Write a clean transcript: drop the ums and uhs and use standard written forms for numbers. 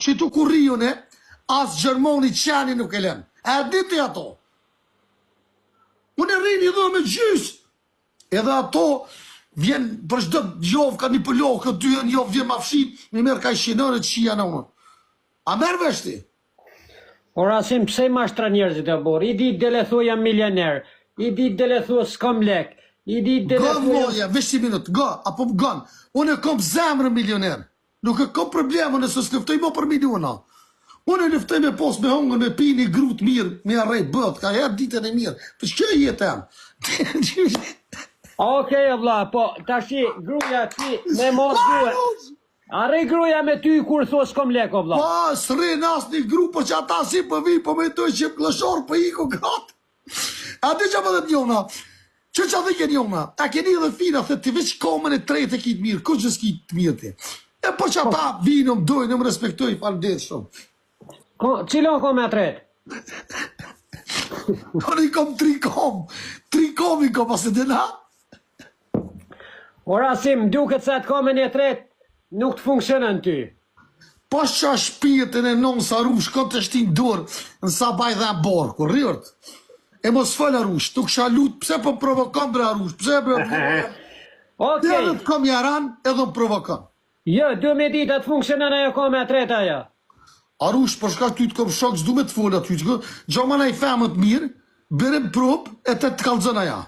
që tu ku rione, as Gjermoni qeni nuk e len. E diti ato. Unë e rini dhe me gjys. Edhe ato vjen për shdo gjovë ka një pëllohë, këtë dy një jovë vjen ma fshin, një merë ka i shinërët qia në unë. A merë veshti? O Rasim, pse ma shtra njerëzit e borë? I dit dele thu jam milioner, i dit dele thu s'kam lek, i dit dele Gë thu moja, vesh një minut, gë, apo më gën. Unë e kom zemrë milioner. Nuk e kom probleme nëse s'luftoj mo për miliona. Unë e luftoj me pos me hongën, me pi një grut mirë, me arrej bët, ka herë ditën e mirë. Për që jetë e më? Okej, vlla, po, tashi, gruja ti, me mos gruja. Arrej gruja me ty kur thua s'kom lek, o vlla. Pa, s'ri nas një gru, po që ata si për vi, po me toj që klëshor për i ku gratë. A di që më dhe njona? Që dhe ke njona? A keni dhe fina, the ti veç komën e tretë e kitë mirë, ku që s'kitë mirë ti? E po që ata vinë, më dojnë, më respektoj, falë dhe shumë. Cilon kom e tretë? Unë i kom 3 kom. 3 kom i kom, asë dhe na? O Rasim, duket se atë komen e tretë nuk të funksionën ty. Pas që a shpirtin e non sa rush, këtë të shtin dorë, në sa baj dhe borë, kur rrët. E mos fëllë a rush, tuk sha lutë, pse po provokon bre a rush, pse bre provokon. Okej. Edhe të kom jaran, edhe më provokon. Jo, du me dit atë funksionën ajo kom e tretë ajo. A rush, përshka ty të kom shok, s'du me të folë aty, gjomana i femët mirë, berem prop, e të kalzën aja.